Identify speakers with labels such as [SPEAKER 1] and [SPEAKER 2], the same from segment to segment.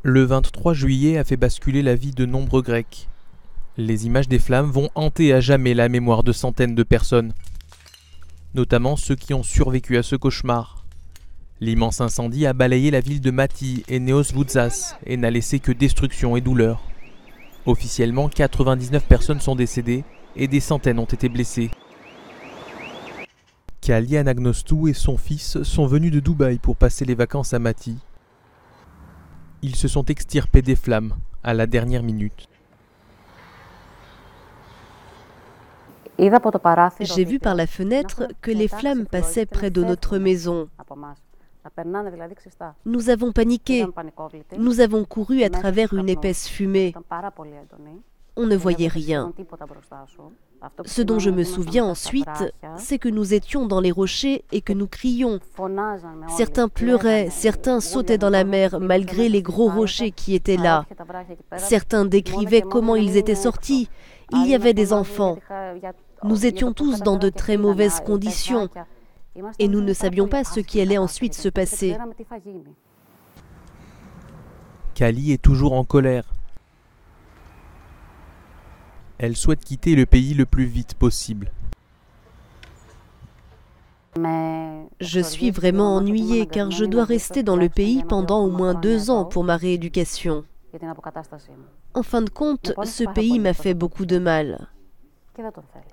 [SPEAKER 1] Le 23 juillet a fait basculer la vie de nombreux Grecs. Les images des flammes vont hanter à jamais la mémoire de centaines de personnes, notamment ceux qui ont survécu à ce cauchemar. L'immense incendie a balayé la ville de Mati et Neos Voutsas et n'a laissé que destruction et douleur. Officiellement, 99 personnes sont décédées et des centaines ont été blessées. Kali Anagnostou et son fils sont venus de Dubaï pour passer les vacances à Mati. Ils se sont extirpés des flammes à la dernière minute.
[SPEAKER 2] J'ai vu par la fenêtre que les flammes passaient près de notre maison. Nous avons paniqué. Nous avons couru à travers une épaisse fumée. On ne voyait rien. Ce dont je me souviens ensuite, c'est que nous étions dans les rochers et que nous crions. Certains pleuraient, certains sautaient dans la mer malgré les gros rochers qui étaient là. Certains décrivaient comment ils étaient sortis. Il y avait des enfants. Nous étions tous dans de très mauvaises conditions et nous ne savions pas ce qui allait ensuite se passer.
[SPEAKER 1] Kali est toujours en colère. Elle souhaite quitter le pays le plus vite possible.
[SPEAKER 2] Je suis vraiment ennuyée car je dois rester dans le pays pendant au moins 2 ans pour ma rééducation. En fin de compte, ce pays m'a fait beaucoup de mal.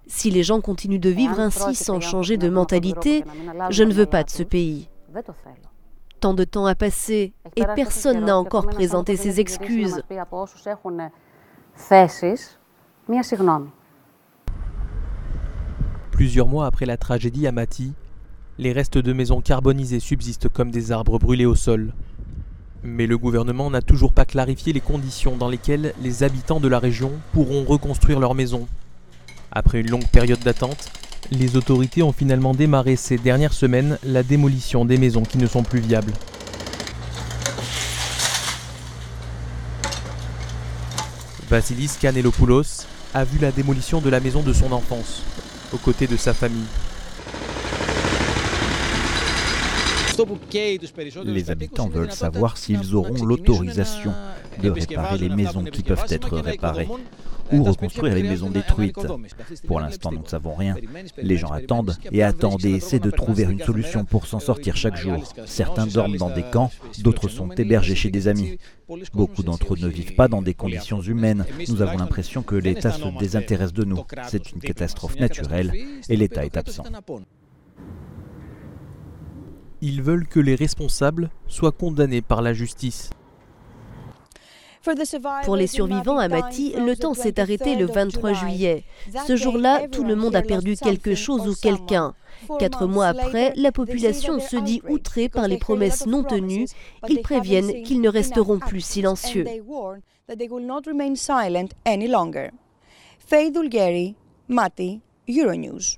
[SPEAKER 2] Si les gens continuent de vivre ainsi sans changer de mentalité, je ne veux pas de ce pays. Tant de temps a passé et personne n'a encore présenté ses excuses.
[SPEAKER 1] Plusieurs mois après la tragédie à Mati, les restes de maisons carbonisées subsistent comme des arbres brûlés au sol. Mais le gouvernement n'a toujours pas clarifié les conditions dans lesquelles les habitants de la région pourront reconstruire leurs maisons. Après une longue période d'attente, les autorités ont finalement démarré ces dernières semaines la démolition des maisons qui ne sont plus viables. Vassilis Kanellopoulos a vu la démolition de la maison de son enfance, aux côtés de sa famille.
[SPEAKER 3] Les habitants veulent savoir s'ils auront l'autorisation de réparer les maisons qui peuvent être réparées ou reconstruire les maisons détruites. Pour l'instant, nous ne savons rien. Les gens attendent et attendent et essaient de trouver une solution pour s'en sortir chaque jour. Certains dorment dans des camps, d'autres sont hébergés chez des amis. Beaucoup d'entre eux ne vivent pas dans des conditions humaines. Nous avons l'impression que l'État se désintéresse de nous. C'est une catastrophe naturelle et l'État est absent.
[SPEAKER 1] Ils veulent que les responsables soient condamnés par la justice.
[SPEAKER 2] Pour les survivants à Mati, le temps s'est arrêté le 23 juillet. Ce jour-là, tout le monde a perdu quelque chose ou quelqu'un. 4 mois après, la population se dit outrée par les promesses non tenues. Ils préviennent qu'ils ne resteront plus silencieux.
[SPEAKER 4] Faye Dulgheri, Mati, Euronews.